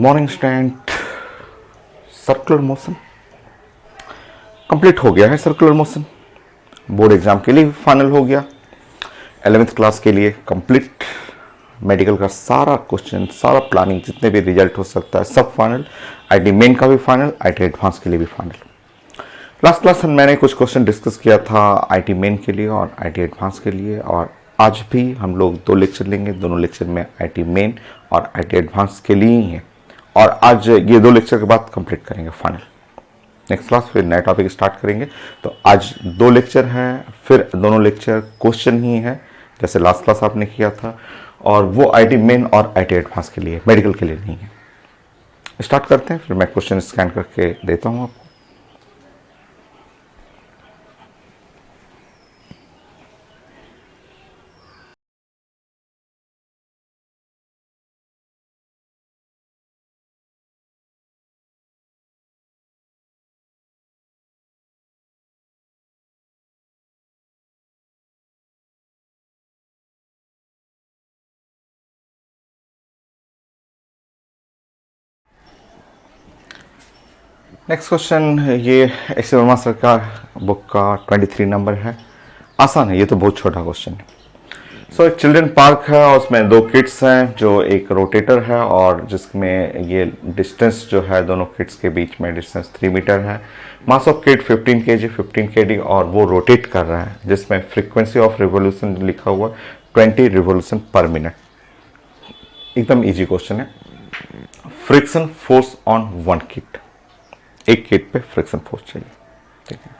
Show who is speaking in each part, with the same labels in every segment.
Speaker 1: Morning student. Circular motion complete हो गया है। सर्कुलर मोशन बोर्ड एग्जाम के लिए फाइनल हो गया। 11th क्लास के लिए कंप्लीट मेडिकल का सारा क्वेश्चन, सारा प्लानिंग, जितने भी रिजल्ट हो सकता है सब फाइनल। आईटी मेन का भी फाइनल, आईटी एडवांस के लिए भी फाइनल। लास्ट क्लास में मैंने कुछ क्वेश्चन डिस्कस किया था आईटी मेन के लिए और आईटी एडवांस के लिए, और आज भी हम लोग 2 लेक्चर लेंगे। दोनों लेक्चर में आईटी मेन और आईटी एडवांस के लिए ही है, और आज ये 2 लेक्चर के बाद कंप्लीट करेंगे फाइनल। नेक्स्ट क्लास फिर नया टॉपिक स्टार्ट करेंगे। तो आज 2 लेक्चर हैं, फिर दोनों लेक्चर क्वेश्चन ही है जैसे लास्ट क्लास आपने किया था, और वो आईटी मेन और आईटी एडवांस के लिए, मेडिकल के लिए नहीं है। स्टार्ट करते हैं, फिर मैं क्वेश्चन स्कैन करके देता हूँ आपको। नेक्स्ट क्वेश्चन, ये एस वर्मा सर का बुक का 23 नंबर है। आसान है, ये तो बहुत छोटा क्वेश्चन है। सो एक चिल्ड्रन पार्क है और उसमें 2 किड्स हैं, जो एक रोटेटर है और जिसमें ये डिस्टेंस जो है दोनों किड्स के बीच में डिस्टेंस 3 मीटर है। Mass of kid 15 kg 15 kg, और वो रोटेट कर रहा है जिसमें फ्रीक्वेंसी ऑफ रिवोल्यूशन लिखा हुआ 20 रिवोल्यूशन पर मिनट। एकदम इजी क्वेश्चन है। फ्रिक्शन फोर्स ऑन 1 किड, एक किड पे फ्रिक्शन फोर्स चाहिए। ठीक है,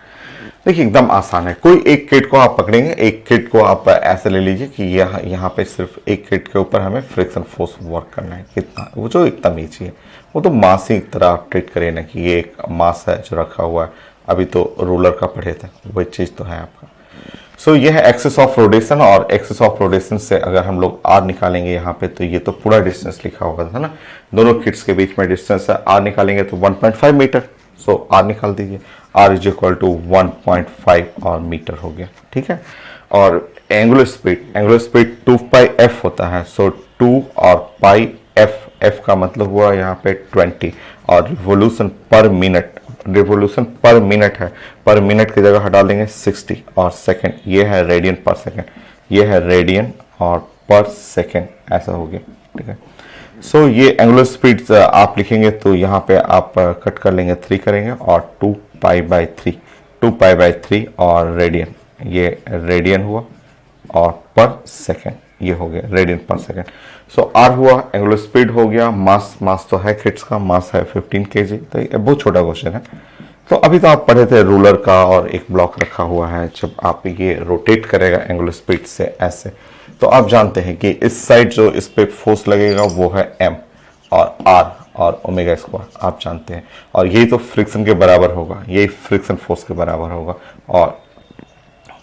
Speaker 1: देखिए एकदम आसान है। कोई एक किड को आप पकड़ेंगे, एक किड को आप ऐसे ले लीजिए कि यहाँ पे सिर्फ एक किड के ऊपर हमें फ्रिक्शन फोर्स वर्क करना है। कितना, वो जो एकदम ईजी है, वो तो मास ही तरह आप ट्रीट करिए ना कि ये एक मास है जो रखा हुआ है। अभी तो रूलर का पढ़े थे, वही चीज़ तो है आपका। सो ये है एक्सिस ऑफ रोटेशन, और एक्सिस ऑफ रोटेशन से अगर हम लोग आर निकालेंगे यहाँ पे, तो ये तो पूरा डिस्टेंस लिखा होगा था ना, दोनों किड्स के बीच में डिस्टेंस है। आर निकालेंगे तो 1.5 मीटर। सो आर निकाल दीजिए, आर इज इक्वल टू 1.5 और मीटर हो गया। ठीक है, और एंगुलर स्पीड 2 पाई एफ होता है। सो 2 और पाई एफ, एफ का मतलब हुआ यहाँ पे 20, और revolution per minute, revolution per minute है, पर मिनट की जगह हटा देंगे 60, और सेकंड ये है रेडियन पर सेकंड, ये है रेडियन और पर सेकंड, ऐसा हो गया। ठीक है, सो ये एंगुलर स्पीड आप लिखेंगे तो यहाँ पे आप कट कर लेंगे, 3 करेंगे और 2 पाई बाई 3, 2 पाई बाई 3 और रेडियन, ये रेडियन हुआ, और पर सेकंड ये हो गया रेडियन पर सेकंड। सो आर हुआ, एंगुलर स्पीड हो गया, मास तो है किड्स का, मास है 15 kg। तो ये बहुत छोटा क्वेश्चन है। तो अभी तो आप पढ़े थे रूलर का, और एक ब्लॉक रखा हुआ है, जब आप ये रोटेट करेगा एंगुलर स्पीड से ऐसे, तो आप जानते हैं कि इस साइड जो इस पे फोर्स लगेगा वो है m, और r और ओमेगा स्क्वायर आप जानते हैं, और यही तो फ्रिक्शन के बराबर होगा, यही फ्रिक्शन फोर्स के बराबर होगा। और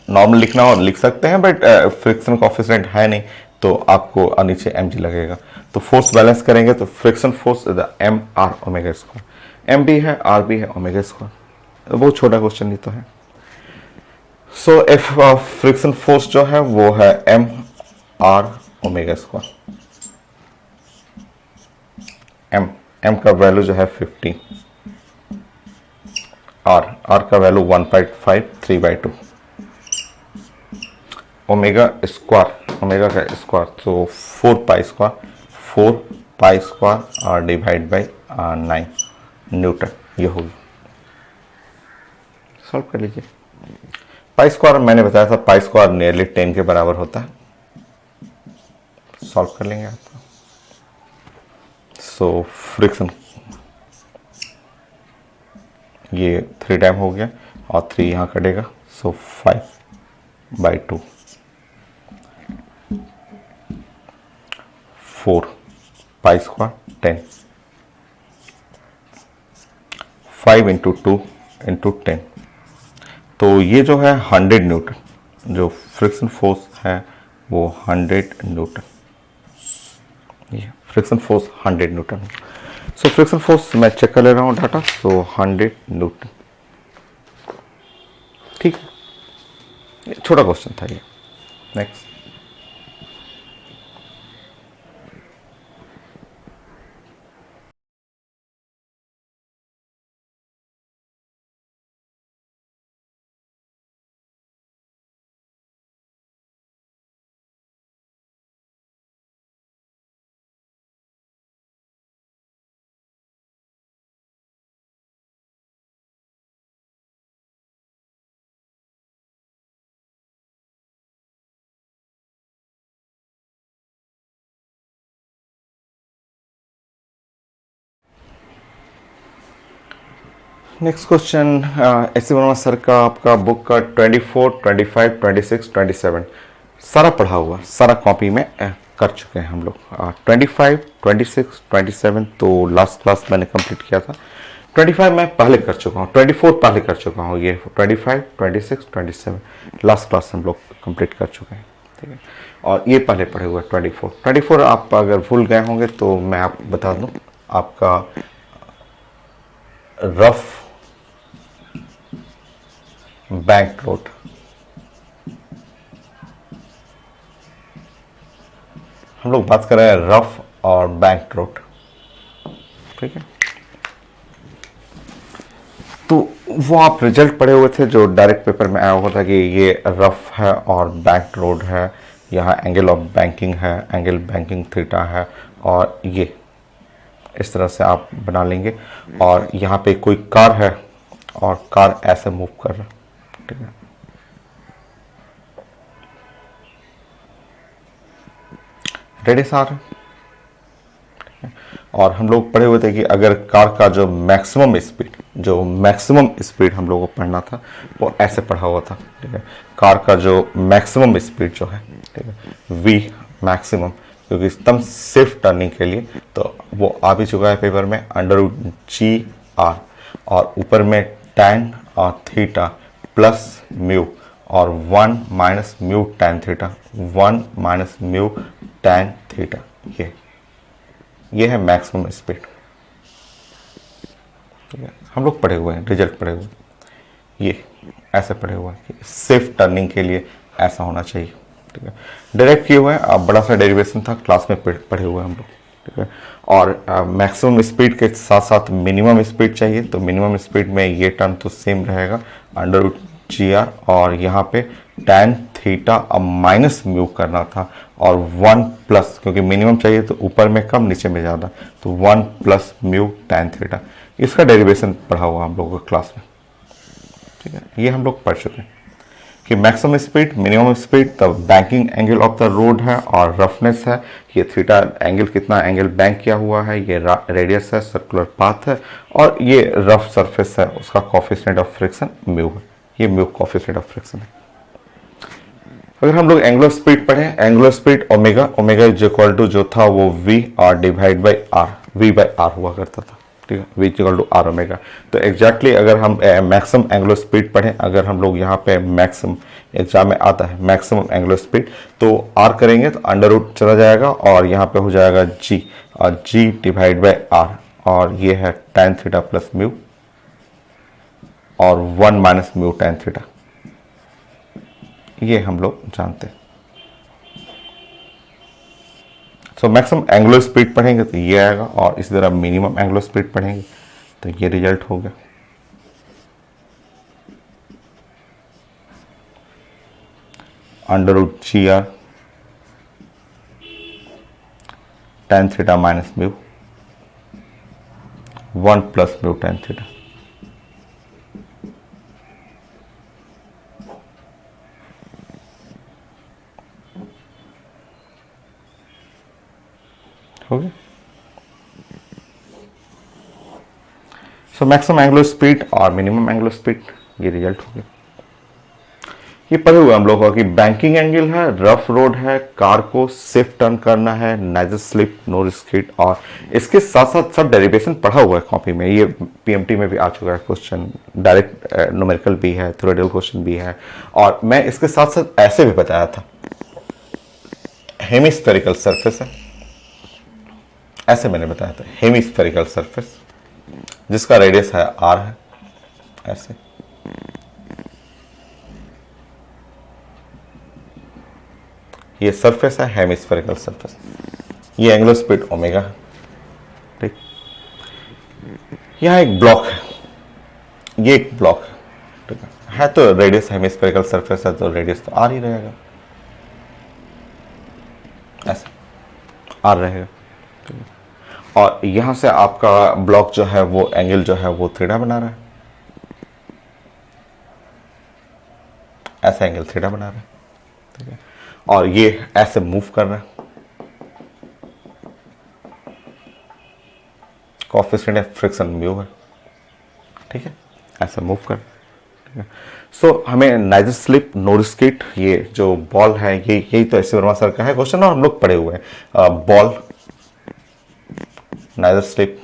Speaker 1: नॉर्मल लिखना और लिख सकते हैं, बट फ्रिक्शन कोएफिशिएंट है नहीं, तो आपको नीचे mg लगेगा। तो फोर्स बैलेंस करेंगे तो friction force m r omega square, m भी है r भी है ओमेगा स्क्वायर। बहुत छोटा क्वेश्चन नहीं तो है। सो एफ फ्रिक्शन फोर्स जो है वो है m r omega square. m का वैल्यू जो है 15, r का वैल्यू 1.5 3/2, ओमेगा स्क्वायर, ओमेगा का स्क्वायर तो 4 पाई स्क्वायर और डिवाइड बाई 9 न्यूटन, ये होगी। सॉल्व कर लीजिए। पाई स्क्वायर मैंने बताया था, पाई स्क्वायर नियरली 10 के बराबर होता है। सॉल्व कर लेंगे आप। सो फ्रिक्शन ये 3 टाइम हो गया, और 3 यहाँ कटेगा, सो 5/2, 4 पाई स्क्वायर 10, 5 इंटू 2 इंटू 10, तो ये जो है 100 न्यूटन, जो फ्रिक्शन फोर्स है वो 100 न्यूटन, ये friction force 100 Newton. So friction force मैं चेक कर ले रहा हूँ डाटा, सो 100 न्यूटन। ठीक है, छोटा क्वेश्चन था ये। नेक्स्ट, नेक्स्ट क्वेश्चन ऐसे वर्मा सर का आपका बुक का 24, 25, 26, 27 सारा पढ़ा हुआ, सारा कॉपी में कर चुके हैं हम लोग। 25, 26, 27 तो लास्ट क्लास मैंने कंप्लीट किया था। 25 मैं पहले कर चुका हूँ, 24 पहले कर चुका हूँ। ये 25, 26, 27 लास्ट क्लास हम लोग कंप्लीट कर चुके हैं, ठीक है। और ये पहले पढ़े हुए 24 आप अगर भूल गए होंगे तो मैं आपको बता दूं, आपका रफ बैंक नोट, हम लोग बात कर रहे हैं रफ और बैंक नोट, ठीक है। तो वो आप रिजल्ट पढ़े हुए थे जो डायरेक्ट पेपर में आया हुआ था कि ये रफ है और बैंक नोट है, यहाँ एंगल ऑफ बैंकिंग है, एंगल बैंकिंग थीटा है, और ये इस तरह से आप बना लेंगे। और यहाँ पे कोई कार है और कार ऐसे मूव कर रहा है, ठीक है। रेडियस आर है, और हम लोग पढ़े हुए थे कि अगर कार का जो मैक्सिमम स्पीड हम लोगों को पढ़ना था वो ऐसे पढ़ा हुआ था, ठीक है। कार का जो मैक्सिमम स्पीड जो है, ठीक है, वी मैक्सिमम, क्योंकि एकदम सेफ टर्निंग के लिए तो वो आ भी चुका है पेपर में, √GR, और ऊपर में tan और थीटा प्लस म्यू और 1 minus mu tan theta, 1 minus mu tan theta, ये है मैक्सिमम स्पीड, ठीक है। हम लोग पढ़े हुए हैं, रिजल्ट पढ़े हुए हैं, ये ऐसे पढ़े हुए हैं कि सेफ टर्निंग के लिए ऐसा होना चाहिए, ठीक है। डायरेक्ट किए हुए हैं, अब बड़ा सा डेरिवेशन था क्लास में पढ़े हुए हैं हम लोग, ठीक है। और मैक्सिमम स्पीड के साथ साथ मिनिमम स्पीड चाहिए, तो मिनिमम स्पीड में ये टर्म तो सेम रहेगा, √GR, और यहाँ पे tan थीटा अब माइनस म्यू करना था, और 1 प्लस, क्योंकि मिनिमम चाहिए तो ऊपर में कम नीचे में ज़्यादा, तो 1 प्लस म्यू tan थीटा, इसका डेरिवेशन पढ़ा हुआ हम लोगों को क्लास में, ठीक है। ये हम लोग पढ़ चुके हैं कि मैक्सिमम स्पीड, मिनिमम स्पीड, तब banking angle of the road है, और रफनेस है, ये थीटा एंगल कितना एंगल बैंक किया हुआ है, ये रेडियस है, सर्कुलर पाथ है, और ये रफ सरफेस है, उसका कोफिशिएंट ऑफ फ्रिक्शन म्यू है, ये म्यू कोफिशिएंट ऑफ फ्रिक्शन है। अगर हम लोग एंगुलर स्पीड पढ़ें, angular speed omega is equal to जो था वो v और divide by R, v by R हुआ करता था, ठीक है, v equal to R omega. तो एग्जैक्टली अगर हम मैक्सिमम एंगुलर स्पीड पढ़ें, अगर हम लोग यहाँ पे मैक्सिमम एग्जाम में आता है मैक्सिमम एंगुलर स्पीड, तो r करेंगे तो अंडर रूट चला जाएगा और यहाँ पे हो जाएगा g, और g डिवाइड बाई आर, और ये है tan थीटा प्लस म्यू, और 1 माइनस म्यू tan थीटा, ये हम लोग जानते हैं। सो मैक्सिमम एंगुलर स्पीड पढ़ेंगे तो ये आएगा, और इसी तरह मिनिमम एंगुलर स्पीड पढ़ेंगे तो ये रिजल्ट हो गया। √GR tan theta minus mu, 1 plus mu tan theta, हो गया। सो मैक्सिमम एंगुलर स्पीड और मिनिमम एंगुलर स्पीड, ये रिजल्ट हो गया। ये पढ़े हुए हम लोगों की बैंकिंग एंगल है, रफ रोड है, कार को सेफ टर्न करना है, नेजर स्लिप, नो रिस्क हिट, और इसके साथ साथ सब डेरिवेशन पढ़ा हुआ है कॉपी में, ये पीएमटी में भी आ चुका है क्वेश्चन, डायरेक्ट न्यूमेरिकल भी है, थ्योरेटिकल क्वेश्चन भी है, और मैं इसके साथ साथ ऐसे भी बताया था, हेमिस्फेरिकल सरफेस है, ऐसे मैंने बताया था, हेमिस्फेरिकल सरफेस जिसका रेडियस है r है, ऐसे ये सरफेस है हेमिस्फेरिकल सरफेस, ये एंगुलर स्पीड ओमेगा है, ठीक। यहां एक ब्लॉक है, ये एक ब्लॉक है, ठीक है तो रेडियस हेमिस्फेरिकल सरफेस है तो रेडियस तो r ही रहेगा, ऐसे r रहेगा, ठीक है। और यहां से आपका ब्लॉक जो है वो एंगल जो है वो थीटा बना रहा है, ऐसा एंगल थीटा बना रहा है, ठीक है। और ये ऐसे मूव कर रहा है, कोएफिशिएंट ऑफ फ्रिक्शन म्यू है, ठीक है। ऐसा मूव कर। सो हमें नाइजर स्लिप नोर स्किट, ये जो बॉल है ये यही तो एस वर्मा सर का है क्वेश्चन और हम लोग पढ़े हुए हैं। बॉल, नाइजर स्लिप,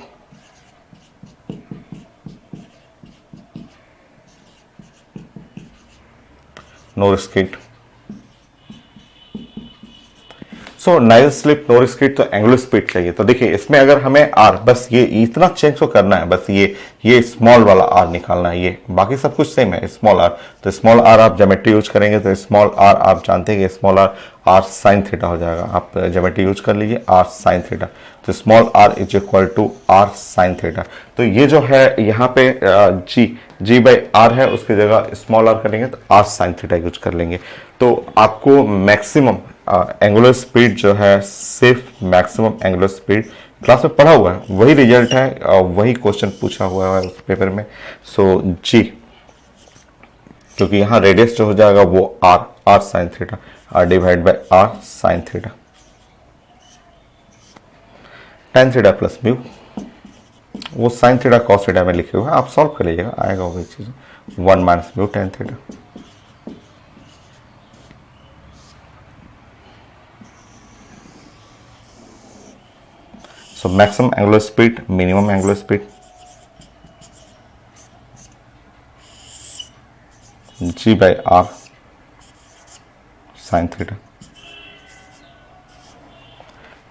Speaker 1: नोर स्किट। सो नाइजर स्लिप नोर स्किट तो एंगुलर स्पीड चाहिए। तो देखिए इसमें अगर हमें आर बस ये इतना चेंज तो करना है, बस ये स्मॉल वाला आर निकालना है, ये बाकी सब कुछ सेम है स्मॉल आर। तो स्मॉल आर आप ज्योमेट्री यूज करेंगे तो स्मॉल आर आप जानते हैं कि small R R sine theta हो जाएगा। आप ज्योमेट्री यूज कर लीजिए आर साइन थीटा। तो small R is equal to R sine theta. तो ये जो है यहाँ पे जी बाई आर है, उसकी जगह स्मॉल आर करेंगे तो आर साइन थीटा यूज कर लेंगे। तो आपको मैक्सिमम एंगुलर स्पीड जो है, सिर्फ मैक्सिमम एंगुलर स्पीड क्लास में पढ़ा हुआ है, वही रिजल्ट है, वही क्वेश्चन पूछा हुआ है उस पेपर में। सो जी, क्योंकि यहाँ रेडियस जो हो जाएगा वो R sine theta, R divide by R sine theta, tan theta plus mu, वो साइन थीटा कॉस थीटा में लिखे हुए हैं, आप सॉल्व कर लीजिएगा, आएगा वही चीज, 1 minus mu tan theta. So maximum angular speed, minimum angular speed, g by r sin theta,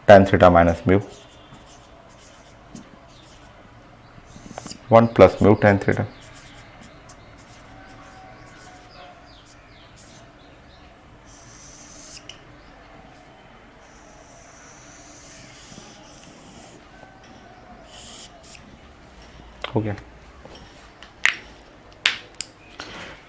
Speaker 1: tan theta minus mu, 1 plus mu tan theta, हो गया।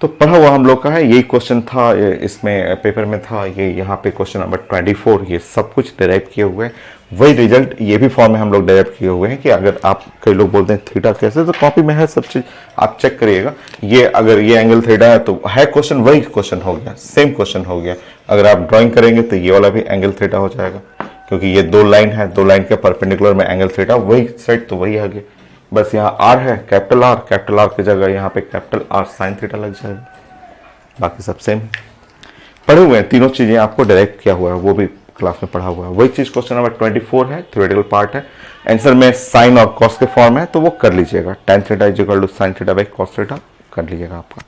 Speaker 1: तो पढ़ा हुआ हम लोग का है, यही क्वेश्चन था इसमें पेपर में था, ये यहाँ पे क्वेश्चन नंबर 24, ये सब कुछ डिराइव किए हुए हैं, वही रिजल्ट ये भी फॉर्म में हम लोग डिराइव किए हुए हैं। कि अगर आप, कई लोग बोलते हैं थीटा कैसे, तो कॉपी में है सब चीज, आप चेक करिएगा। ये अगर ये एंगल थीटा है तो है क्वेश्चन, वही क्वेश्चन हो गया, सेम क्वेश्चन हो गया। अगर आप ड्रॉइंग करेंगे तो ये वाला भी एंगल थीटा हो जाएगा, क्योंकि ये 2 लाइन है, 2 लाइन के परपेंडिकुलर में एंगल थीटा, वही सेट तो वही आ गया। बस यहाँ आर है, कैपिटल आर की जगह यहाँ पे कैपिटल आर साइन थीटा लग जाएगा, बाकी सब सेम पढ़े हुए हैं। तीनों चीजें आपको डायरेक्ट किया हुआ है, वो भी क्लास में पढ़ा हुआ है। वही चीज क्वेश्चन नंबर 24 है, थ्योरेटिकल पार्ट है, आंसर में साइन और कॉस के फॉर्म है, तो वो कर लीजिएगा, tan theta is equal to sine theta by cos theta कर लीजिएगा आपका।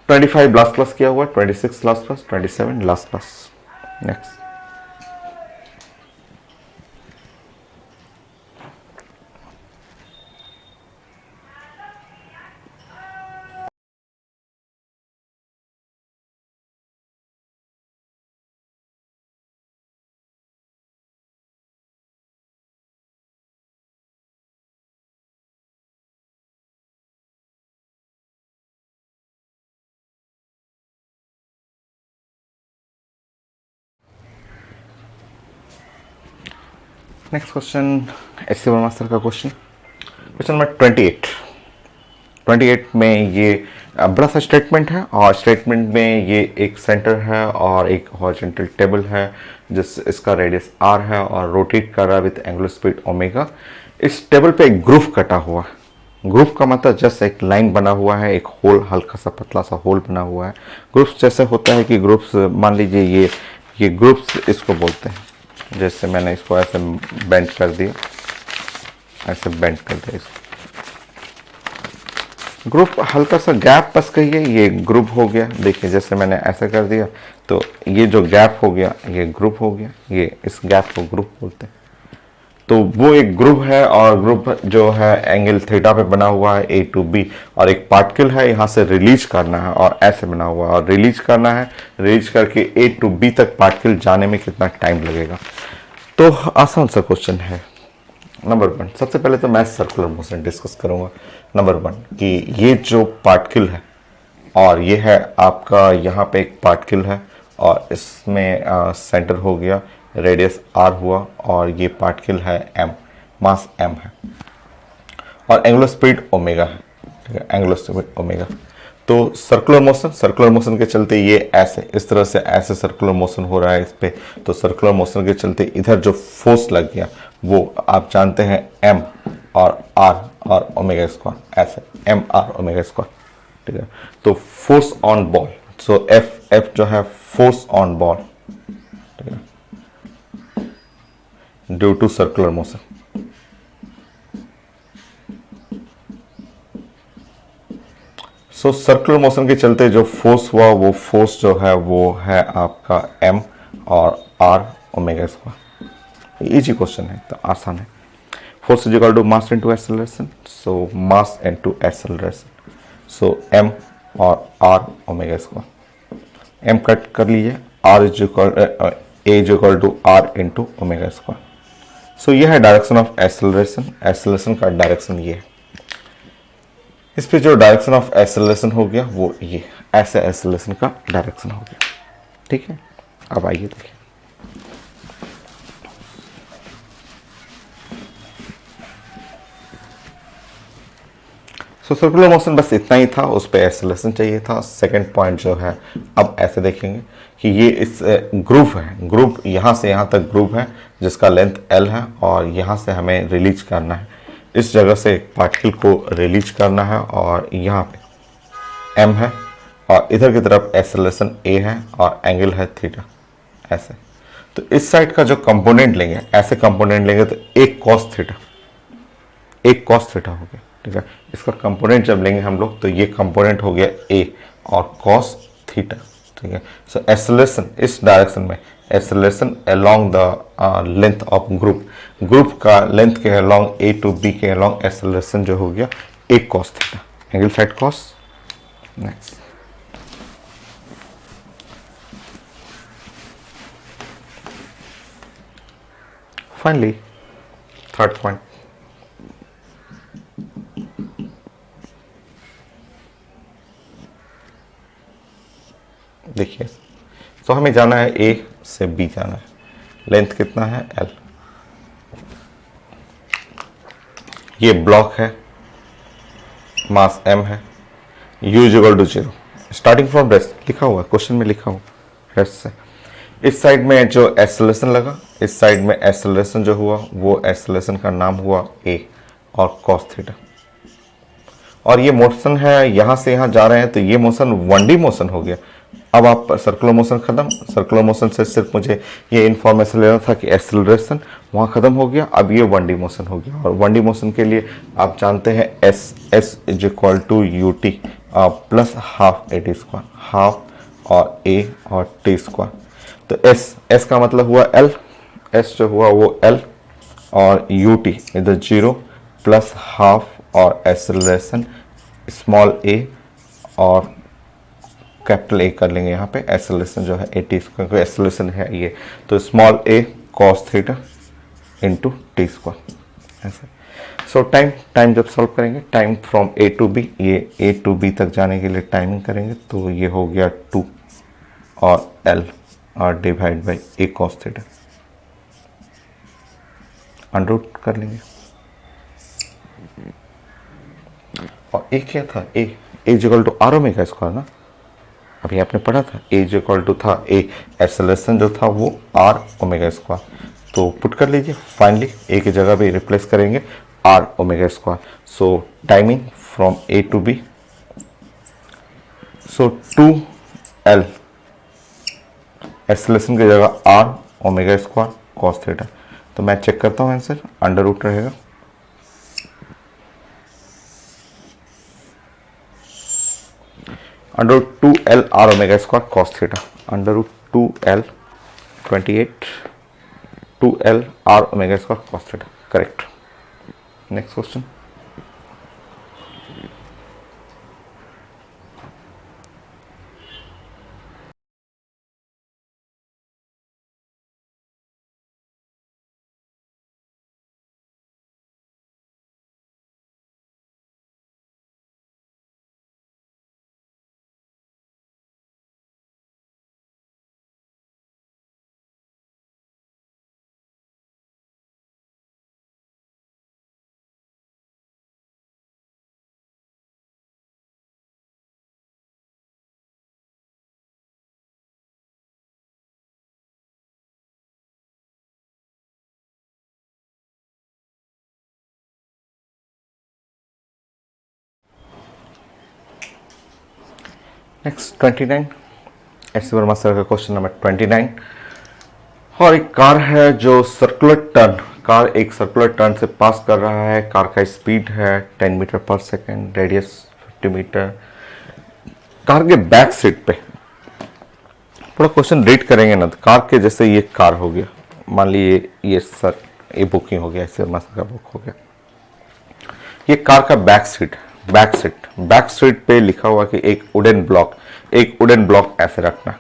Speaker 1: 25 लास्ट क्लास किया हुआ है, 26 last class, 27 last class. Next question S Verma sir का क्वेश्चन नंबर 28 में ये बड़ा सा स्टेटमेंट है, और स्टेटमेंट में ये एक सेंटर है और एक हॉरिजॉन्टल टेबल है, इसका रेडियस r है और रोटेट कर रहा है विद एंगुलर स्पीड ओमेगा। इस टेबल पे एक ग्रूव कटा हुआ है। ग्रूव का मतलब जस्ट एक लाइन बना हुआ है, एक होल, हल्का सा पतला सा होल बना हुआ है। ग्रूव्स जैसे होता है कि ग्रूव्स, मान लीजिए ये ग्रूव्स इसको बोलते हैं, जैसे मैंने इसको ऐसे बेंड कर दिया, ऐसे बेंड कर दिया इसको, ग्रुप हल्का सा गैप बस कहिए, ये ग्रुप हो गया। देखिए जैसे मैंने ऐसा कर दिया तो ये जो गैप हो गया ये ग्रुप हो गया, ये इस गैप को ग्रुप बोलते हैं। तो वो एक ग्रुप है, और ग्रुप जो है एंगल थीटा पे बना हुआ है A to B, और एक पार्टिकल है यहाँ से रिलीज करना है और ऐसे बना हुआ है, और रिलीज करना है, रिलीज करके A to B तक पार्टिकल जाने में कितना टाइम लगेगा। तो आसान सा क्वेश्चन है। नंबर 1, सबसे पहले तो मैं सर्कुलर मोशन डिस्कस करूंगा। नंबर 1 कि ये जो पार्टिकल है, और ये है आपका, यहाँ पे एक पार्टिकल है और इसमें सेंटर हो गया, रेडियस r हुआ, और ये पार्टिकल है m, मास m है, और एंगुलर स्पीड ओमेगा है, ठीक है, एंगुलर स्पीड ओमेगा। तो सर्कुलर मोशन के चलते ये ऐसे, इस तरह से ऐसे सर्कुलर मोशन हो रहा है इस पे। तो सर्कुलर मोशन के चलते इधर जो फोर्स लग गया वो आप जानते हैं m और r, और ओमेगा स्क्वायर, ऐसे एम आर ओमेगा स्क्वायर, ठीक है। तो force on ball, so F, F जो है फोर्स ऑन बॉल, ठीक है, due to circular motion. So circular motion के चलते जो फोर्स हुआ वो फोर्स जो है वो है आपका एम और R omega square. Easy question है, तो आसान है। Force is equal to mass into acceleration, so mass into acceleration, so M और R omega square. M cut कर लीजिए, R is equal A is equal to R into omega square. So यह है direction of acceleration, acceleration का direction ये है। इस पे जो डायरेक्शन ऑफ एक्सेलरेशन हो गया वो ये, ऐसे एक्सेलरेशन का डायरेक्शन हो गया, ठीक है। अब आइए देखिए, सो सर्कुलर मोशन बस इतना ही था, उस पर एक्सेलरेशन चाहिए था। सेकंड पॉइंट जो है, अब ऐसे देखेंगे कि ये इस ग्रुप है, ग्रुप यहाँ से यहाँ तक ग्रुप है जिसका लेंथ एल है, और यहाँ से हमें रिलीज करना है, इस जगह से एक पार्टिकल को रिलीज करना है, और यहाँ पे एम है, और इधर की तरफ एक्सेलरेशन ए है, और एंगल है थीटा, ऐसे। तो इस साइड का जो कंपोनेंट लेंगे, ऐसे कंपोनेंट लेंगे तो एक कॉस थीटा, एक कॉस थीटा हो गया, ठीक है। इसका कंपोनेंट जब लेंगे हम लोग तो ये कंपोनेंट हो गया ए और कॉस थीटा, ठीक है। सो एक्सेलरेशन इस डायरेक्शन में, acceleration along the length of group, group का लेंथ के अलोंग ए टू बी के अलोंग एक्सेलरेशन जो हो गया एक cos theta, angle side cos. Next, finally third point, देखिए। तो हमें जाना है ए से बी जाना है, लेंथ कितना है एल, ये ब्लॉक है, मास एम है, U is equal to 0, starting from rest लिखा हुआ है, क्वेश्चन में लिखा हुआ रेस्ट से। इस साइड में जो एक्सेलरेशन लगा, इस साइड में एक्सेलरेशन जो हुआ वो एक्सेलरेशन का नाम हुआ ए और कॉस थीटा। और ये मोशन है, यहाँ से यहाँ जा रहे हैं, तो ये मोशन 1D मोशन हो गया। अब आप सर्कुलर मोशन खत्म, सर्कुलर मोशन से सिर्फ मुझे ये इन्फॉर्मेशन लेना था कि एक्सेलरेशन वहाँ खत्म हो गया, अब ये 1D मोशन हो गया। और 1D मोशन के लिए आप जानते हैं S is equal to U T plus half A T square, half और ए और टी स्क्वायर। तो एस का मतलब हुआ एल, एस जो हुआ वो एल, और यू टी इधर 0 प्लस हाफ और एक्सेलरेशन स्मॉल ए और कैपिटल ए कर लेंगे यहाँ पे, एक्सेलरेशन जो है 80 क्योंकि एक्सेलरेशन है ये, तो small A cos theta into T square, ऐसे। सो टाइम जब सॉल्व करेंगे, time from A to B, ये ए टू बी तक जाने के लिए टाइमिंग करेंगे, तो ये हो गया 2 और एल और divide by A cos theta, under कर लेंगे। और ए क्या था, A equal to R omega square ना, अभी आपने पढ़ा था ए इक्वल टू था ए, एक्सेलरेशन जो था वो आर ओमेगा स्क्वायर, तो पुट कर लीजिए। फाइनली ए की जगह भी रिप्लेस करेंगे R omega square. So timing from A to B, so 2L acceleration की जगह R omega square cos theta. तो मैं चेक करता हूँ आंसर, अंडर रूट रहेगा, under root 2L R omega square cos theta, under root 2L 28 2L R omega square cos theta, correct. Next question, next 29, S Verma sir का question number 29। और एक car है जो सर्कुलर टर्न, कार एक circular turn से पास कर रहा है। कार का स्पीड है 10 मीटर पर सेकेंड, रेडियस 50 मीटर। कार के बैक सीट पे, थोड़ा क्वेश्चन रीड करेंगे ना, तो कार के जैसे ये कार हो गया, मान लीजिए ये बुकिंग हो गया, इससे मस्त का बुक हो गया। ये कार का बैक सीट, बैक सीट पे लिखा हुआ कि एक वुडन ब्लॉक ऐसे रखना,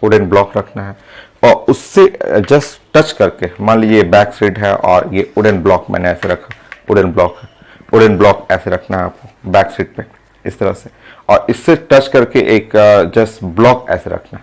Speaker 1: वुडन ब्लॉक रखना है, और उससे जस्ट टच करके, मान लीजिए बैक सीट है और ये वुडन ब्लॉक मैंने ऐसे रखा, वुडन ब्लॉक ऐसे रखना है आपको बैक सीट पे इस तरह से, और इससे टच करके एक जस्ट ब्लॉक ऐसे रखना,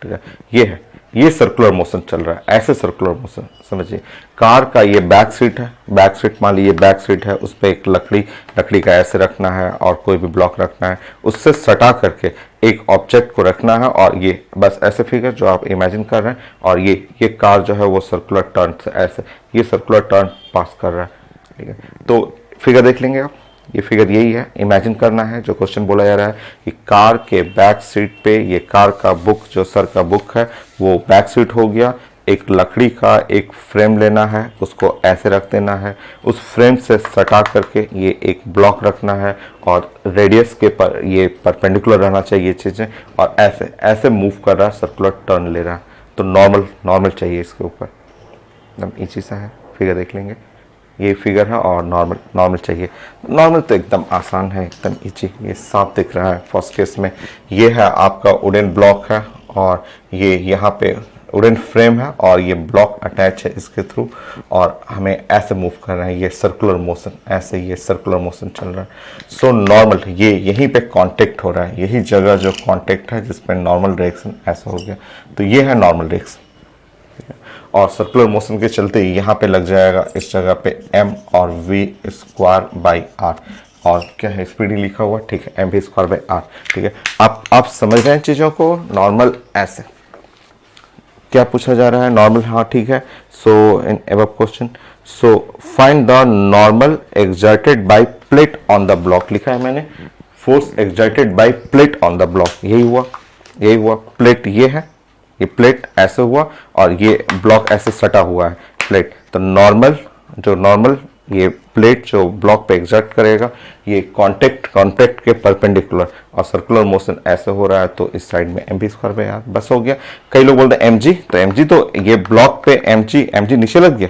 Speaker 1: ठीक है। ये सर्कुलर मोशन चल रहा है, ऐसे सर्कुलर मोशन समझिए। कार का ये बैक सीट है, बैक सीट मान लीजिए बैक सीट है, उस पर एक लकड़ी का ऐसे रखना है और कोई भी ब्लॉक रखना है, उससे सटा करके एक ऑब्जेक्ट को रखना है, और ये बस ऐसे फिगर जो आप इमेजिन कर रहे हैं, और ये कार जो है वो सर्कुलर टर्न से ऐसे ये सर्कुलर टर्न पास कर रहा है, ठीक है। तो फिगर देख लेंगे आप, ये फिगर यही है, इमेजिन करना है जो क्वेश्चन बोला जा रहा है कि कार के बैक सीट पे ये कार का बुक, जो सर का बुक है वो बैक सीट हो गया। एक लकड़ी का एक फ्रेम लेना है, उसको ऐसे रख देना है, उस फ्रेम से सटा करके ये एक ब्लॉक रखना है, और रेडियस के पर ये परपेंडिकुलर रहना चाहिए ये चीज़ें, और ऐसे ऐसे मूव कर रहा है, सर्कुलर टर्न ले रहा है। तो नॉर्मल चाहिए इसके ऊपर, एकदम ईजी सा है, फिगर देख लेंगे, ये फिगर है और नॉर्मल चाहिए। नॉर्मल तो एकदम आसान है, एकदम इजी, ये साफ दिख रहा है। फर्स्ट केस में ये है आपका वुडन ब्लॉक है, और ये यहाँ पे वुडन फ्रेम है, और ये ब्लॉक अटैच है इसके थ्रू, और हमें ऐसे मूव करना है, ये सर्कुलर मोशन, ऐसे ये सर्कुलर मोशन चल रहा है। सो नॉर्मल, ये यहीं पे कांटेक्ट हो रहा है, यही जगह जो कांटेक्ट है जिसपे नॉर्मल डायरेक्शन ऐसा हो गया, तो ये है नॉर्मल डायरेक्शन। और सर्कुलर मोशन के चलते यहाँ पे लग जाएगा इस जगह पे m और v स्क्वायर बाई r, और क्या है स्पीड ही लिखा हुआ, ठीक है, M V square by R, ठीक है। आप समझ रहे हैं चीज़ों को। नॉर्मल ऐसे क्या पूछा जा रहा है, नॉर्मल, हाँ ठीक है। So in above question, so find the normal exerted by plate on the block, लिखा है मैंने, force exerted by plate on the block, यही हुआ प्लेट, ये है, ये प्लेट ऐसे हुआ, और ये ब्लॉक ऐसे सटा हुआ है प्लेट। तो नॉर्मल ये प्लेट जो ब्लॉक पे एग्जर्ट करेगा, ये कॉन्टेक्ट के परपेंडिकुलर, और सर्कुलर मोशन ऐसे हो रहा है, तो इस साइड में mv स्क्वायर बाई आर, बस हो गया। कई लोग बोलते हैं mg, तो mg तो ये ब्लॉक पे mg नीचे लग गया,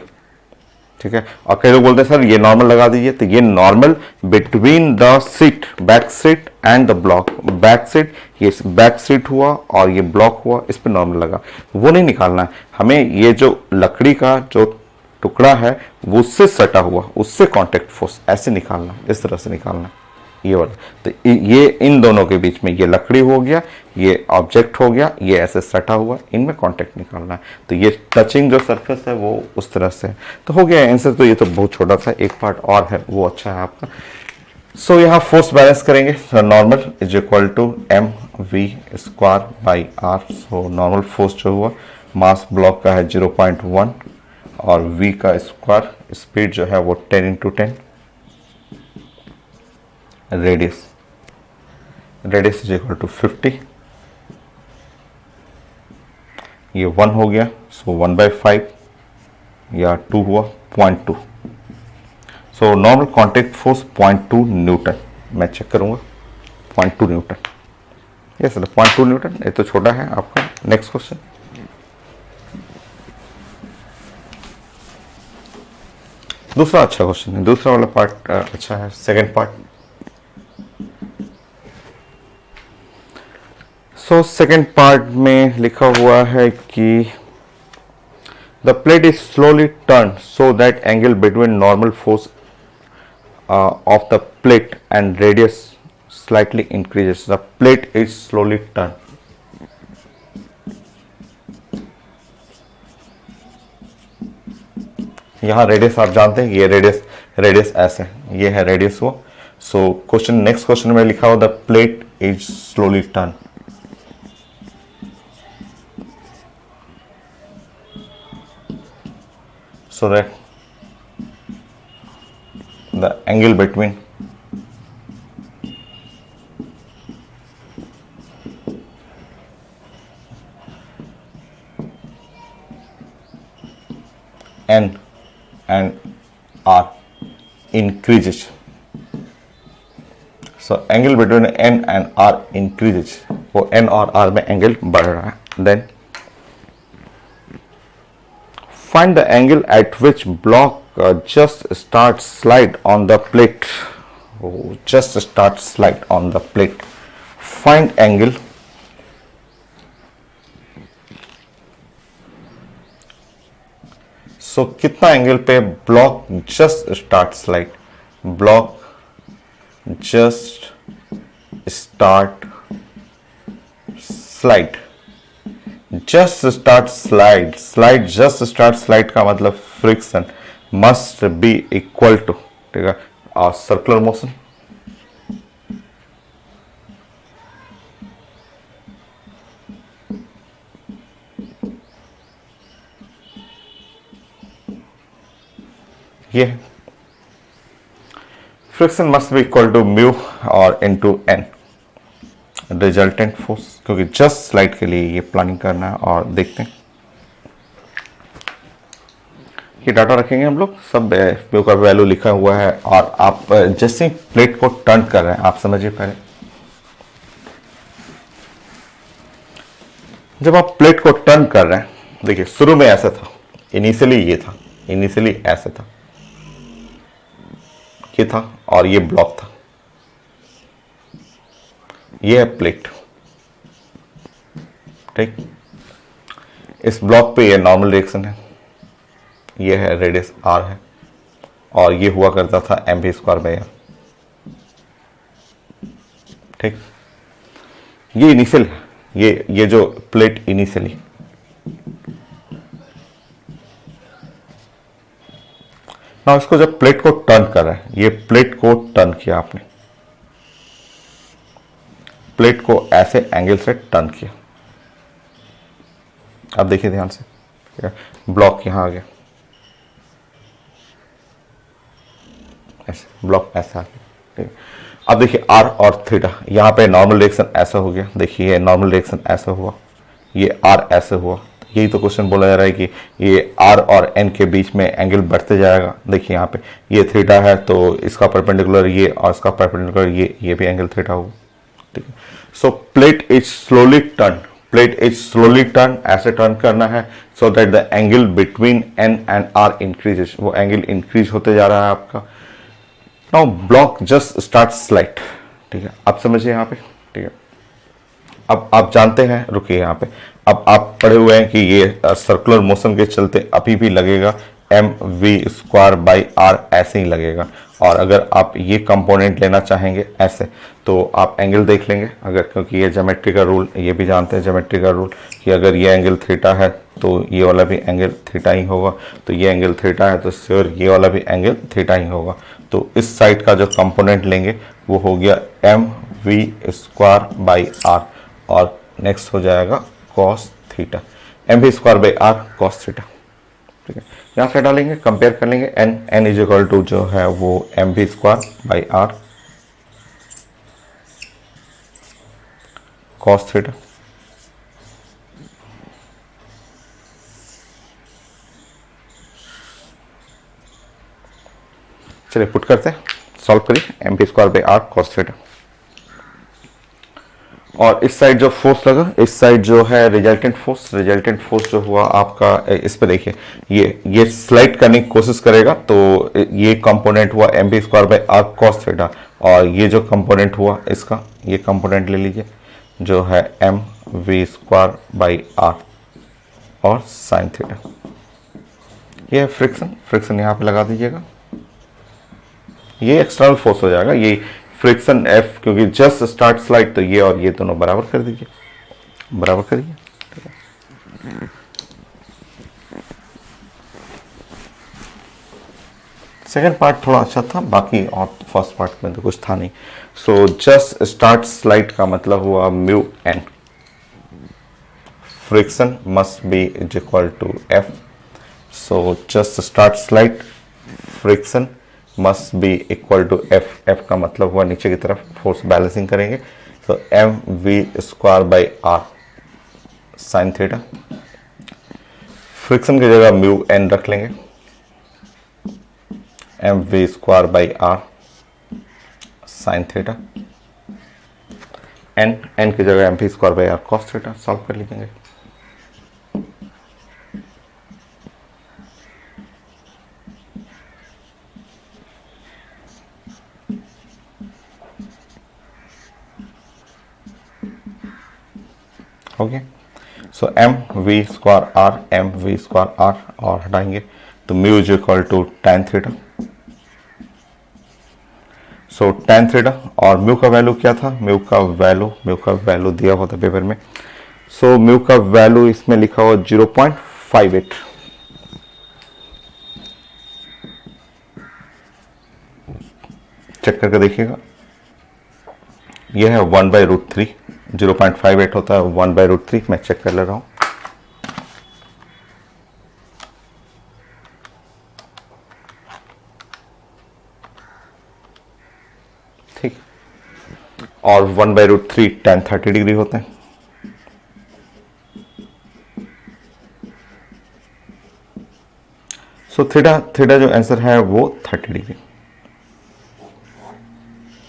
Speaker 1: ठीक है। और कई लोग बोलते हैं सर ये नॉर्मल लगा दीजिए, तो ये normal between the seat, back seat and the block, back seat, ये बैक सीट हुआ और ये ब्लॉक हुआ, इस पे नॉर्मल लगा, वो नहीं निकालना है हमें। ये जो लकड़ी का जो टुकड़ा है वो उससे सटा हुआ, उससे कांटेक्ट फोर्स ऐसे निकालना, इस तरह से निकालना, ये वाला। तो ये इन दोनों के बीच में ये लकड़ी हो गया, ये ऑब्जेक्ट हो गया, ये ऐसे सटा हुआ, इनमें कांटेक्ट निकालना है। तो ये टचिंग जो सरफेस है वो उस तरह से, तो हो गया आंसर। तो ये तो बहुत छोटा सा एक पार्ट और है, वो अच्छा है आपका। सो यहाँ फोर्स बैलेंस करेंगे, normal is equal to M V square by R. So normal force जो हुआ, मास ब्लॉक का है 0.1, और v का स्क्वायर, स्पीड जो है वो 10 × 10, रेडियस इज इक्वल टू 50, ये 1 हो गया, सो 1/5 या 2 हुआ, 0.2। So normal contact force 0.2 Newton, मैं चेक करूंगा, 0.2 न्यूटन, यस 0.2 न्यूटन। ये तो छोटा है आपका। नेक्स्ट क्वेश्चन, दूसरा अच्छा क्वेश्चन है, दूसरा वाला पार्ट अच्छा है, second part. So second part में लिखा हुआ है कि the plate is slowly turn so that angle between normal force of the plate and radius slightly increases. The plate is slowly turn, यहाँ रेडियस आप जानते हैं, ये रेडियस ऐसे, ये है रेडियस वो। सो क्वेश्चन, नेक्स्ट क्वेश्चन में लिखा हुआ the plate is slowly turn, so that the angle between n and r increases. So angle between n and r increases. वो n और r में एंगल बढ़ रहा है. Then find the angle at which block just start slide on the plate. Oh, just start slide on the plate. Find angle so कितना angle पे block just start slide, block just start slide, just start slide, slide just start slide का मतलब friction must be equal to, ठीक है, और circular motion ये friction must be equal to mu और into N resultant force, क्योंकि just slide के लिए ये प्लानिंग करना है. और देखते हैं ये डाटा रखेंगे हम लोग, सब म्यू का वैल्यू लिखा हुआ है. और आप जैसे प्लेट को टर्न कर रहे हैं, आप समझिए पहले जब आप प्लेट को टर्न कर रहे हैं, देखिए शुरू में ऐसा था, इनिशियली ये था, इनिशियली ऐसा था, ये था और ये ब्लॉक था, ये है प्लेट, ठीक. इस ब्लॉक पे ये नॉर्मल रिएक्शन है, ये है रेडियस r है, और ये हुआ करता था mv²/r, ठीक. ये इनिशियल है, ये जो प्लेट इनिशियली, ना इसको जब प्लेट को टर्न कर रहा है, ये प्लेट को टर्न किया आपने, प्लेट को ऐसे एंगल से टर्न किया. अब देखिए ध्यान से, ब्लॉक यहां आ गया, ऐसे ब्लॉक ऐसा आ गया, ठीक. अब देखिए r और थीटा, यहां पे नॉर्मल डायरेक्शन ऐसा हो गया, देखिए नॉर्मल डायरेक्शन ऐसा हुआ, ये r ऐसे हुआ. यही तो क्वेश्चन बोला जा रहा है कि ये r और n के बीच में एंगल बढ़ते जाएगा. देखिए यहाँ पे ये थीटा है, तो इसका परपेंडिकुलर ये और इसका परपेंडिकुलर ये भी एंगल थीटा होगा, ठीक है. So plate is slowly turn, plate is slowly turn, ऐसे टर्न करना है so that the angle between n and r increases. वो एंगल इंक्रीज होते जा रहा है आपका. Now block just start slide, ठीक है. आप समझिए यहाँ पे, ठीक है. अब आप जानते हैं, रुकिए यहाँ पे, अब आप पढ़े हुए हैं कि ये सर्कुलर मोशन के चलते अभी भी लगेगा mv²/r, ऐसे ही लगेगा. और अगर आप ये कंपोनेंट लेना चाहेंगे ऐसे, तो आप एंगल देख लेंगे, अगर, क्योंकि ये ज्योमेट्री का रूल, ये भी जानते हैं ज्योमेट्री का रूल कि अगर ये एंगल थीटा है तो ये वाला भी एंगल थीटा ही होगा, तो ये एंगल थीटा है तो श्योर ये वाला भी एंगल थीटा ही होगा. तो इस साइड का जो कंपोनेंट लेंगे वो हो गया mv²/r, और नेक्स्ट हो जाएगा cos theta, mv²/r cos theta, ठीक है. यहाँ से डालेंगे, कंपेयर कर लेंगे, n इज इक्वल टू जो है वो mv²/r cos थीटा. चलिए पुट करते हैं, सॉल्व करिए, mv²/r cos थीटा. और इस साइड जो फोर्स लगा, इस साइड जो है रिजल्टेंट फोर्स, रिजल्टेंट फोर्स जो हुआ आपका, इस पे देखिए ये स्लाइड करने की कोशिश करेगा, तो ये कंपोनेंट हुआ mv²/r cos थीटा, और ये जो कंपोनेंट हुआ इसका, ये कंपोनेंट ले लीजिए जो है mv²/r और साइन थीटा. ये है फ्रिक्शन, फ्रिक्शन यहाँ पे लगा दीजिएगा, ये एक्सटर्नल फोर्स हो जाएगा, ये फ्रिक्शन F, क्योंकि जस्ट स्टार्ट स्लाइड, तो ये और ये दोनों बराबर कर दीजिए, बराबर करिए. सेकेंड पार्ट थोड़ा अच्छा था, बाकी और फर्स्ट पार्ट में तो कुछ था नहीं. सो जस्ट स्टार्ट स्लाइड का मतलब हुआ mu N, friction must be is equal to F. So just start slide, friction must be equal to F. F का मतलब हुआ नीचे की तरफ फोर्स बैलेंसिंग करेंगे, तो mv²/r साइन थीटा. फ्रिक्शन की जगह म्यू एन रख लेंगे, M V square by R sine theta, N की जगह M V square by R cos theta solve कर लीजिएंगे। Okay, so M V square R, M V square R और हटाएंगे तो mu is equal to tan theta. So tan theta और mu का value क्या था, म्यू का वैल्यू दिया हुआ था पेपर में। सो म्यू का वैल्यू इसमें लिखा हुआ 0.58। चेक करके देखिएगा, यह है 1/√3, 0.58 होता है 1/√3। मैं चेक कर ले रहा हूं। ठीक, और 1/√3 tan 30 डिग्री होते हैं। सो थीटा जो आंसर है वो 30 डिग्री।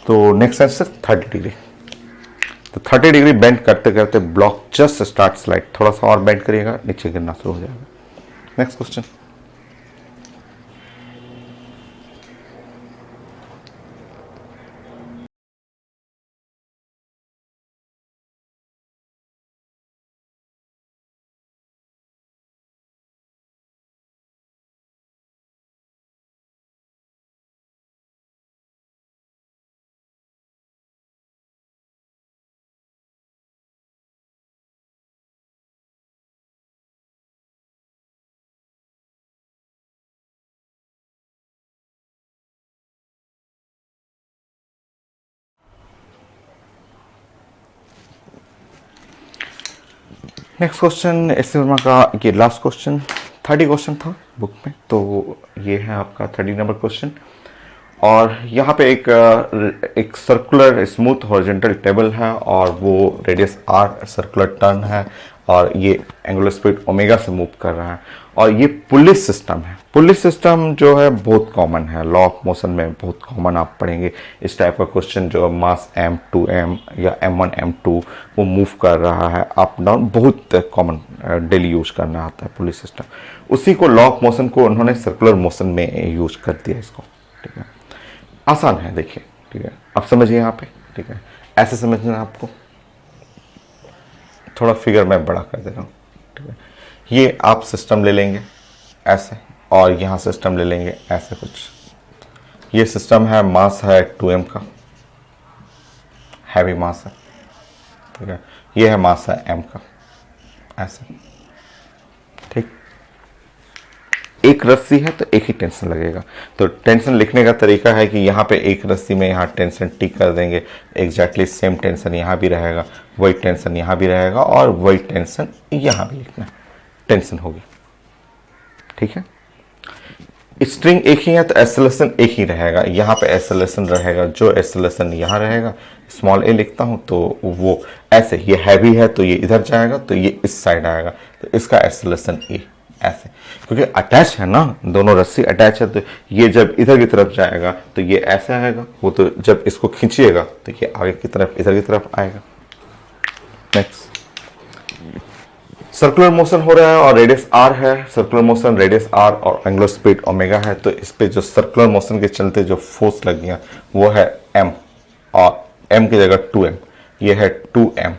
Speaker 1: तो नेक्स्ट आंसर 30 डिग्री। तो 30 डिग्री बेंड करते करते ब्लॉक जस्ट स्टार्ट स्लाइड, थोड़ा सा और बेंड करिएगा, नीचे गिरना शुरू हो जाएगा। Next question. Next question S Verma का ये लास्ट क्वेश्चन, 30 क्वेश्चन था बुक में, तो ये है आपका 30 नंबर क्वेश्चन। और यहाँ पे एक सर्कुलर स्मूथ हॉरिजॉन्टल टेबल है और वो रेडियस आर सर्कुलर टर्न है और ये एंगुलर स्पीड ओमेगा से मूव कर रहा है और ये पुलिस सिस्टम है। पुलिस सिस्टम जो है बहुत कॉमन है, लॉ ऑफ मोशन में बहुत कॉमन आप पढ़ेंगे इस टाइप का क्वेश्चन, जो मास m2m या m1 m2 वो मूव कर रहा है अप डाउन, बहुत कॉमन डेली यूज करना आता है पुलिस सिस्टम। उसी को लॉ ऑफ मोशन को उन्होंने सर्कुलर मोशन में यूज कर दिया इसको। ठीक है, आसान है, देखिए। ठीक है, आप समझिए यहाँ पे। ठीक है, ऐसे समझना आपको, थोड़ा फिगर मैं बड़ा कर दे रहा हूँ। ठीक है, ये आप सिस्टम ले लेंगे ऐसे और यहाँ सिस्टम ले लेंगे ऐसे कुछ। ये सिस्टम है, मास है 2m का, हैवी मास है। ठीक है, ये है मास है m का, ऐसे। ठीक, एक रस्सी है तो एक ही टेंशन लगेगा। तो टेंशन लिखने का तरीका है कि यहाँ पे एक रस्सी में यहाँ टेंशन टिक कर देंगे, एग्जैक्टली सेम टेंशन यहाँ भी रहेगा, वही टेंशन यहाँ भी रहेगा और वही टेंशन यहाँ भी लिखना है, टेंशन होगी। ठीक है, स्ट्रिंग एक ही है तो एक्सेलरेशन एक ही रहेगा, यहाँ पे एक्सेलरेशन रहेगा, जो एक्सेलरेशन यहाँ रहेगा स्मॉल ए लिखता हूँ तो वो ऐसे, ये हैवी है तो ये इधर जाएगा तो ये इस साइड आएगा, तो इसका एक्सेलरेशन ए ऐसे, क्योंकि अटैच है ना, दोनों रस्सी अटैच है, तो ये जब इधर की तरफ जाएगा तो ये ऐसे आएगा, वो तो जब इसको खींचिएगा तो ये आगे की तरफ इधर की तरफ आएगा। नेक्स्ट, सर्कुलर मोशन हो रहा है और रेडियस आर है, सर्कुलर मोशन रेडियस आर और एंगुलर स्पीड ओमेगा है, तो इस पे जो सर्कुलर मोशन के चलते जो फोर्स लग गया वो है m और m की जगह 2m, ये है 2m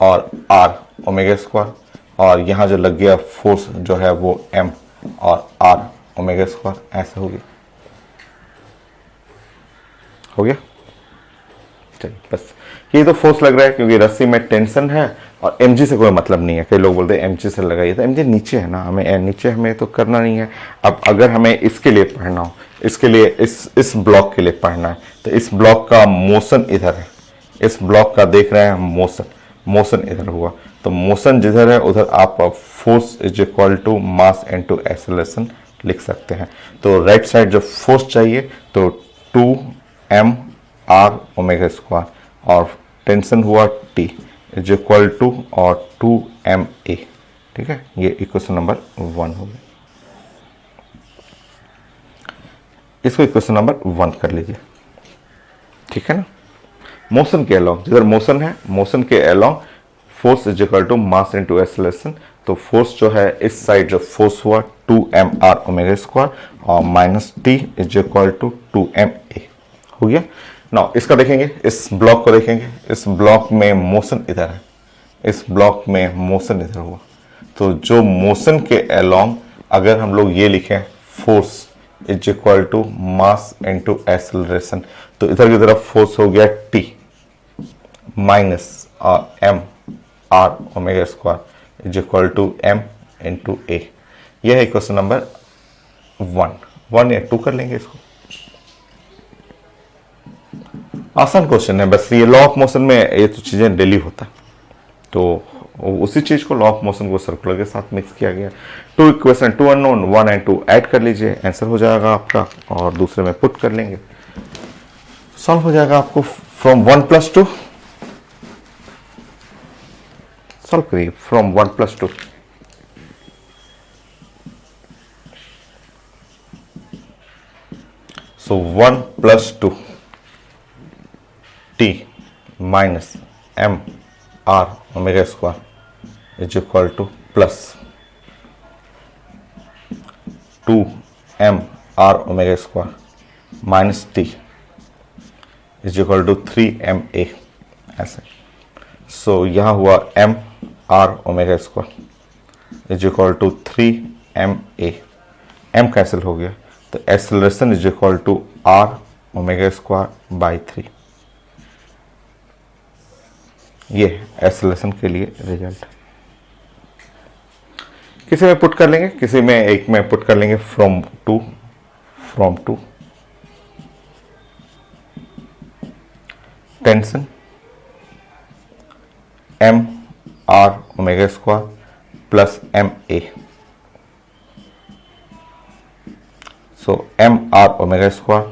Speaker 1: और r ओमेगा स्क्वायर, और यहाँ जो लग गया फोर्स जो है वो m और r ओमेगा स्क्वायर, ऐसे हो गया। चलिए, बस ये तो फोर्स लग रहा है क्योंकि रस्सी में टेंशन है और mg से कोई मतलब नहीं है। कई लोग बोलते हैं mg से लगाइए, तो mg नीचे है ना, हमें नीचे हमें तो करना नहीं है। अब अगर हमें इसके लिए पढ़ना हो, इसके लिए इस ब्लॉक के लिए पढ़ना है, तो इस ब्लॉक का मोशन इधर है, इस ब्लॉक का देख रहे हैं मोशन इधर हुआ, तो मोशन जिधर है उधर आप force is equal to mass into acceleration लिख सकते हैं। तो राइट साइड जो फोर्स चाहिए तो 2m r ओमेगा स्क्वायर और टेंशन हुआ T इज इक्वल टू और 2ma। ठीक है, ये इक्वेशन नंबर 1 हो गया। इसको इक्वेशन नंबर 1 कर लीजिए, ठीक है ना। मोशन के अलोंग, जिधर मोशन है, मोशन के along force is equal to mass into acceleration. तो फोर्स जो है इस साइड जो फोर्स हुआ 2mr ओमेगा स्क्वायर और minus T is equal to 2ma हो गया। नाउ इसका देखेंगे, इस ब्लॉक को देखेंगे, इस ब्लॉक में मोशन इधर है, इस ब्लॉक में मोशन इधर हुआ। तो जो मोशन के अलोंग अगर हम लोग ये लिखें force is equal to mass into acceleration, तो इधर की तरफ फोर्स हो गया T minus M R omega square is equal to m into a. यह है क्वेश्चन नंबर 1 या 2 कर लेंगे इसको। आसान क्वेश्चन है, बस ये लॉ ऑफ मोशन में ये तो चीजें डेली होता है, तो उसी चीज को लॉ ऑफ मोशन को सर्कुलर के साथ मिक्स किया गया। 2 इक्वेशन 2 अननोन 1 एंड 2 ऐड कर लीजिए, आंसर हो जाएगा आपका, और दूसरे में पुट कर लेंगे, सॉल्व हो जाएगा आपको। फ्रॉम 1 + 2 सॉल्व करिए, from 1 + 2 so 1 + 2 T minus M R omega square is equal to plus 2mr omega square minus T is equal to 3ma ऐसे। सो यहाँ हुआ mr omega square is equal to 3ma, m cancel हो गया, तो acceleration is equal to r omega square by 3। ये acceleration के लिए result. किसी में पुट कर लेंगे, किसी में एक में पुट कर लेंगे, from two tension m are omega square plus m a. So m are omega square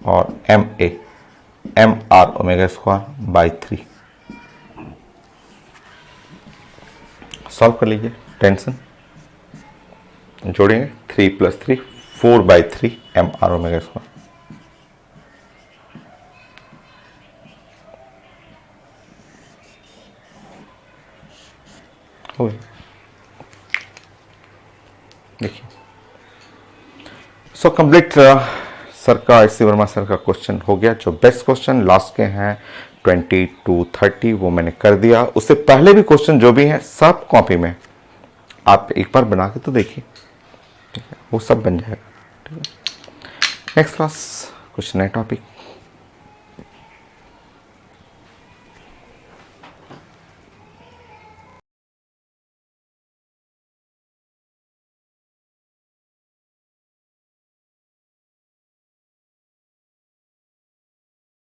Speaker 1: और m are omega square by 3 solve कर लीजिए। टेंशन जोड़ेंगे 3 + 3 4/3 mr ओमेगा स्क्वायर। हो गया, देखिए। सो कंप्लीट सर का, एस सी वर्मा सर का question हो गया। जो बेस्ट क्वेश्चन लास्ट के हैं 20 to 30 वो मैंने कर दिया। उससे पहले भी क्वेश्चन जो भी हैं सब कॉपी में, आप एक बार बना के तो देखिए, ठीक है, वो सब बन जाएगा, ठीक है। नेक्स्ट क्लास कुछ नए टॉपिक